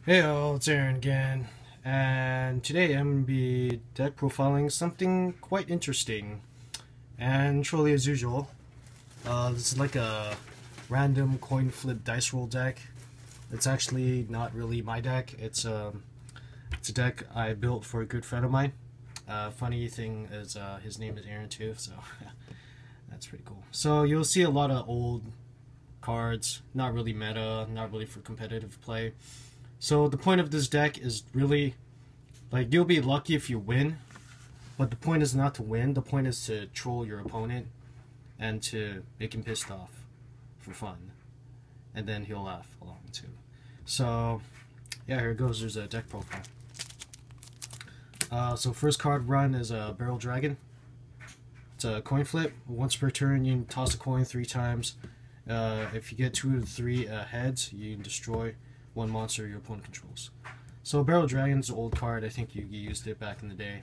Hey all, it's Aaron again, and today I'm going to be deck profiling something quite interesting, and truly as usual, this is like a random coin flip dice roll deck. It's actually not really my deck, it's a deck I built for a good friend of mine. Funny thing is his name is Aaron too, so that's pretty cool. So you'll see a lot of old cards, not really meta, not really for competitive play. So the point of this deck is really, like, you'll be lucky if you win, but the point is not to win, the point is to troll your opponent and to make him pissed off for fun. And then he'll laugh along too. So, yeah, here it goes, there's a deck profile. So first card run is a Barrel Dragon. It's a coin flip. Once per turn you can toss a coin 3 times. If you get 2 of the 3 heads, you can destroy one monster your opponent controls. So Barrel Dragon's an old card. I think you used it back in the day.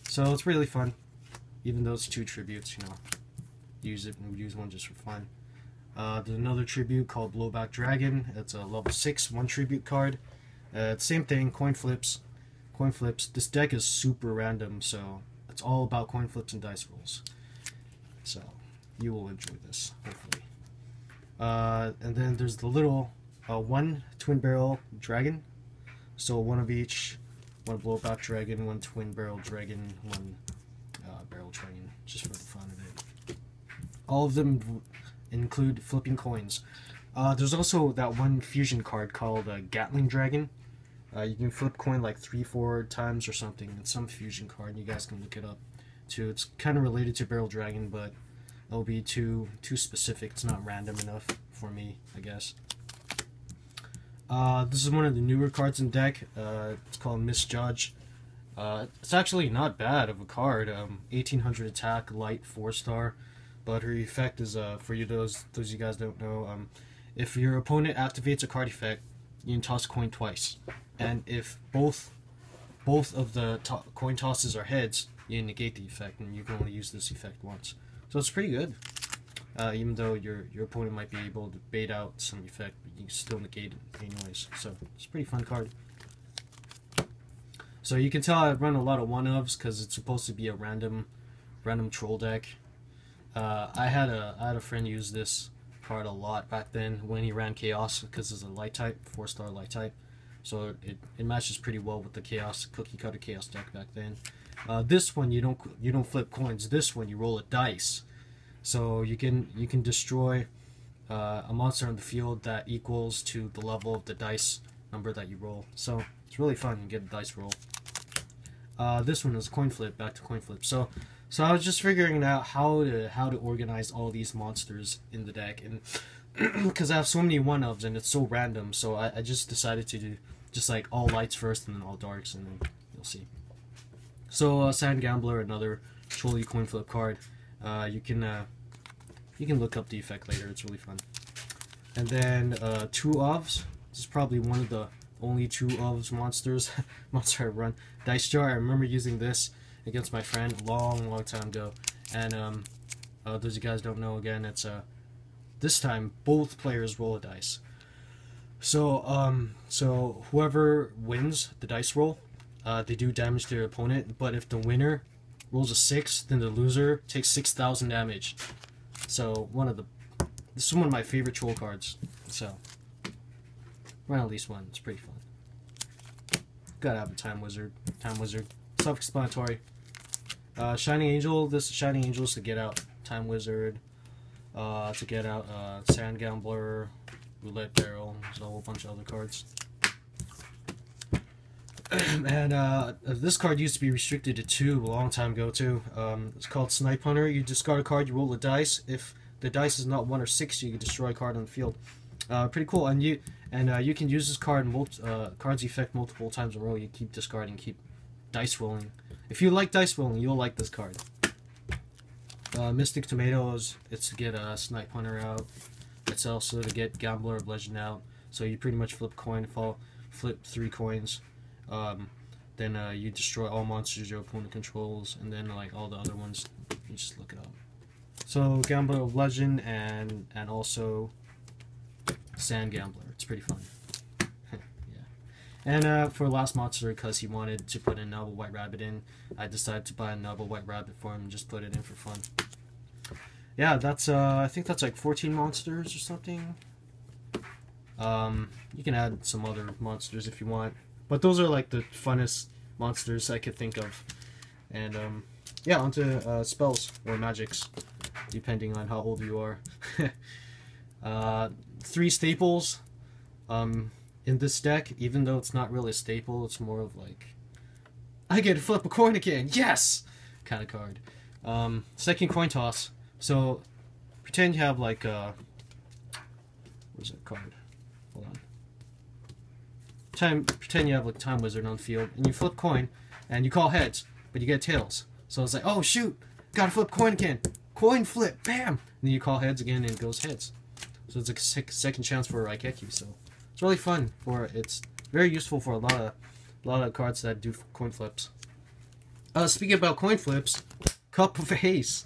So it's really fun. Even though it's 2 tributes, you know. Use it and use one just for fun. There's another tribute called Blowback Dragon. It's a level 6, 1 tribute card. Same thing, coin flips. Coin flips. This deck is super random, so it's all about coin flips and dice rolls. So you will enjoy this, hopefully. And then there's the little 1 Twin Barrel Dragon. So 1 of each. 1 Blowback Dragon, 1 Twin Barrel Dragon, 1 Barrel Dragon, just for the fun of it. All of them include flipping coins. There's also that one fusion card called Gatling Dragon. You can flip coin like 3-4 times or something. It's some fusion card. You guys can look it up too. It's kind of related to Barrel Dragon, but it'll be too specific. It's not random enough for me, I guess. This is one of the newer cards in deck. It's called Misjudge. It's actually not bad of a card. 1800 attack, light, 4-star. But her effect is, for you those you guys don't know, if your opponent activates a card effect, you can toss a coin twice. And if both of the coin tosses are heads, you negate the effect, and you can only use this effect once. So it's pretty good. Even though your opponent might be able to bait out some effect, but you can still negate it anyways. So it's a pretty fun card. So you can tell I run a lot of 1-ofs because it's supposed to be a random troll deck. I had a friend use this card a lot back then when he ran Chaos because it's a light type, 4-star light type. So it matches pretty well with the Chaos cookie cutter Chaos deck back then. This one you don't flip coins. This one you roll a dice. So you can destroy a monster on the field that equals to the level of the dice number that you roll. So it's really fun. You get a dice roll. This one is coin flip. Back to coin flip. So I was just figuring out how to organize all these monsters in the deck, and because I have so many 1-ofs and it's so random, so I just decided to do just like all lights first and then all darks, and then you'll see. So Sand Gambler, another truly coin flip card. You can look up the effect later. It's really fun. And then 2-ofs. This is probably one of the only 2-ofs monster I run. Dice Jar. I remember using this against my friend a long time ago. And those of you guys don't know, again, it's this time both players roll a dice. So so whoever wins the dice roll, they do damage to their opponent. But if the winner rolls a 6, then the loser takes 6,000 damage. So this is one of my favorite troll cards. So run at least one. It's pretty fun. Gotta have a Time Wizard. Self-explanatory. Shining Angel. This Shining Angel is to get out Time Wizard. To get out Sand Gambler, Roulette Barrel. There's a whole bunch of other cards. And this card used to be restricted to 2 a long time ago too. It's called Snipe Hunter. You discard a card, you roll a dice. If the dice is not 1 or 6, you can destroy a card on the field. Pretty cool. And you can use this card card's effect multiple times in a row. You keep discarding, keep dice rolling. If you like dice rolling, you'll like this card. Mystic Tomatoes. It's to get Snipe Hunter out. It's also to get Gambler of Legend out. So you pretty much flip coin, flip 3 coins. Then you destroy all monsters your opponent controls, and then like all the other ones, you just look it up. So Gambler of Legend and also Sand Gambler. It's pretty fun. Yeah. And for last monster, because he wanted to put a noble white rabbit in, I decided to buy a noble white rabbit for him and just put it in for fun. Yeah, that's I think that's like 14 monsters or something. You can add some other monsters if you want, but those are like the funnest monsters I could think of. And yeah, onto spells or magics, depending on how old you are. 3 staples. In this deck, even though it's not really a staple, it's more of like, I get to flip a coin again, yes! Kind of card. Second coin toss. So, pretend you have like, where's that card? Hold on. Pretend you have like Time Wizard on the field, and you flip coin, and you call heads, but you get tails. So it's like, oh shoot, gotta flip coin again. Coin flip, bam! And then you call heads again, and it goes heads. So it's a second chance for a Raikeki, so it's really fun. It's very useful for a lot of cards that do coin flips. Speaking about coin flips, Cup of Ace.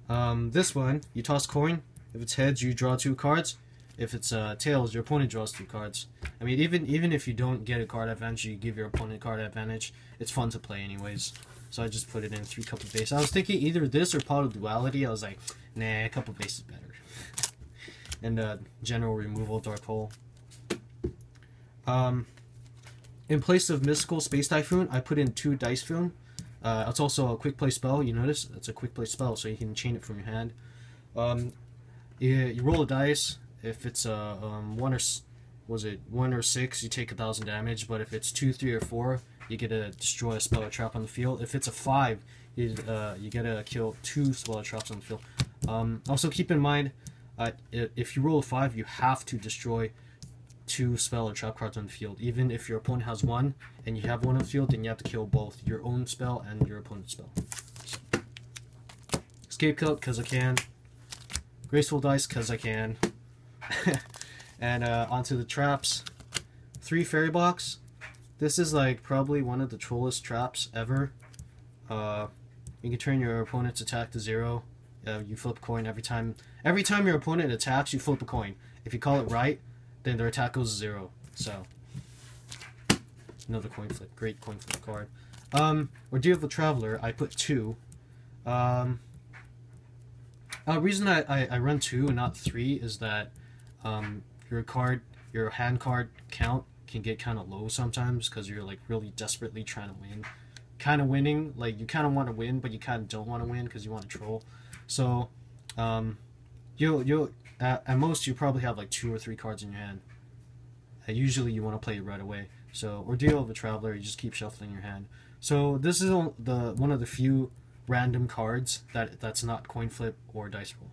This one, you toss coin. If it's heads, you draw 2 cards. If it's tails, your opponent draws 2 cards. I mean, even if you don't get a card advantage, you give your opponent card advantage. It's fun to play anyways. So I just put it in 3 Cup of Ace. I was thinking either this or Pot of Duality. I was like, nah, Cup of Ace is better. And general removal, Dark Hole. In place of Mystical Space Typhoon, I put in 2 Dice Foon. It's also a quick play spell. You notice it's a quick play spell, so you can chain it from your hand. You roll a dice. If it's 1 or 6, you take 1,000 damage. But if it's 2, 3, or 4, you get to destroy a spell or trap on the field. If it's a 5, you get to kill 2 spell or traps on the field. Also keep in mind, if you roll a 5, you have to destroy 2 spell or trap cards on the field. Even if your opponent has 1 and you have 1 on the field, then you have to kill both your own spell and your opponent's spell. So, Scapegoat, because I can. Graceful Dice, because I can. And onto the traps. 3 Fairy Blocks. This is like probably one of the trollest traps ever. You can turn your opponent's attack to 0. You flip a coin every time. Every time your opponent attacks, you flip a coin. If you call it right, then their attack goes to 0. So, another coin flip. Great coin flip card. Ordeal of the Traveler, I put 2. Reason I run 2 and not 3 is that your hand card count can get kind of low sometimes because you're like really desperately trying to win. Kind of winning, like you kind of want to win, but you kind of don't want to win because you want to troll. So, you'll at most you probably have like 2 or 3 cards in your hand. Usually you want to play it right away. So Ordeal of a Traveler, you just keep shuffling your hand. So this is one of the few random cards that's not coin flip or dice roll.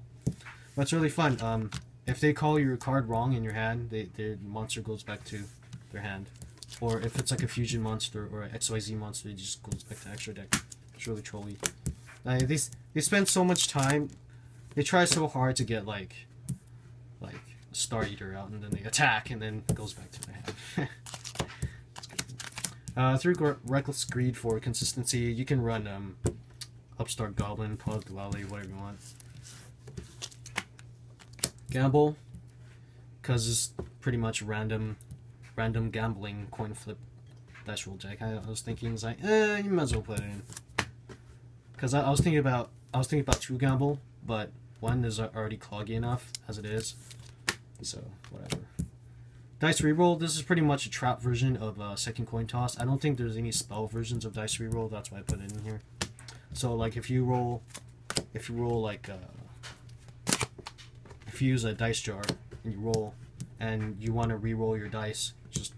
But it's really fun. If they call your card wrong in your hand, their monster goes back to their hand. Or if it's like a fusion monster or an XYZ monster, it just goes back to extra deck. It's really trolly. They spend so much time. They try so hard to get like Star Eater out, and then they attack, and then it goes back to their hand. 3 Reckless Greed for consistency. You can run Upstart Goblin, Pug, Lally, whatever you want. Gamble, because it's pretty much random gambling coin flip dice roll deck. I was thinking, it's like, you might as well put it in. Because I was thinking about 2 gamble, but 1 is already cloggy enough as it is. So whatever. Dice reroll. This is pretty much a trap version of second coin toss. I don't think there's any spell versions of dice reroll. That's why I put it in here. So like if you like if you use a dice jar and you roll and you want to re-roll your dice, just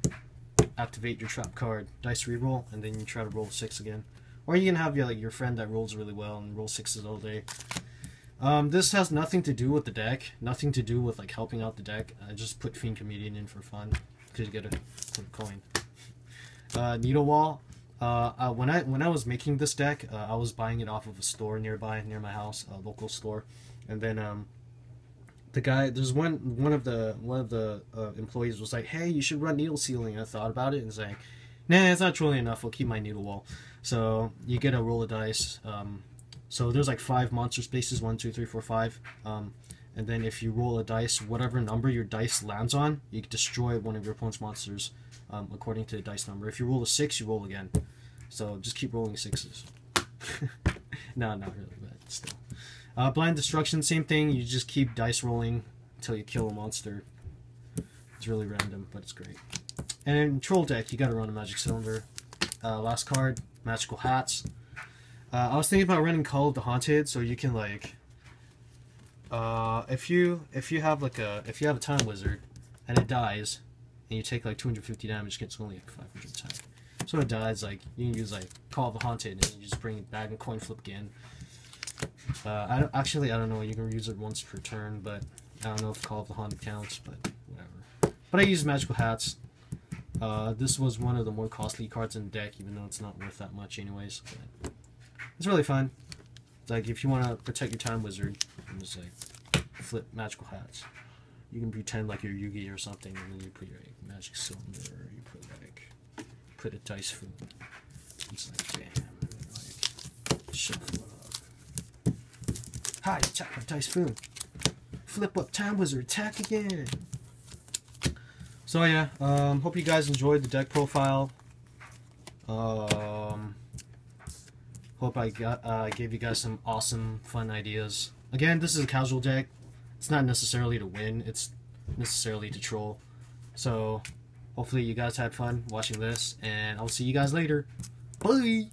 activate your trap card, dice reroll, and then you try to roll 6 again. Or you can have your friend that rolls really well and roll 6s all day. This has nothing to do with the deck, nothing to do with like helping out the deck. I just put Fiend Comedian in for fun because you get a coin. Needle Wall. When I was making this deck, I was buying it off of a store near my house, a local store, and then the guy, there's one of the employees was like, hey, you should run Needle Sealing. I thought about it and was like, nah, it's not truly enough. I'll keep my Needle Wall. So you get a roll of dice. So there's like 5 monster spaces, 1, 2, 3, 4, 5, and then if you roll a dice, whatever number your dice lands on, you can destroy one of your opponent's monsters according to the dice number. If you roll a 6, you roll again. So just keep rolling 6s. No, not really, but still. Blind Destruction, same thing. You just keep dice rolling until you kill a monster. It's really random, but it's great. And in Troll deck, you gotta run a Magic Cylinder. Last card, Magical Hats. I was thinking about running Call of the Haunted, so you can like, if you have a Time Wizard and it dies, and you take like 250 damage, it's only like 500 attack. So it dies, like you can use like Call of the Haunted, and you just bring it back and coin flip again. I don't know. You can use it once per turn, but I don't know if Call of the Haunted counts. But whatever. But I use Magical Hats. This was one of the more costly cards in the deck, even though it's not worth that much anyways. But it's really fun. It's like if you want to protect your Time Wizard, you just like flip Magical Hats. You can pretend like you're Yugioh or something, and then you put your Magic Cylinder, or you put a Dice Food. It's like, damn, like, shuffle up. Hi, attack my Dice Food. Flip up Time Wizard, attack again. So yeah, hope you guys enjoyed the deck profile. Hope I gave you guys some awesome, fun ideas. Again, this is a casual deck. It's not necessarily to win, it's necessarily to troll. So, hopefully you guys had fun watching this, and I'll see you guys later. Bye!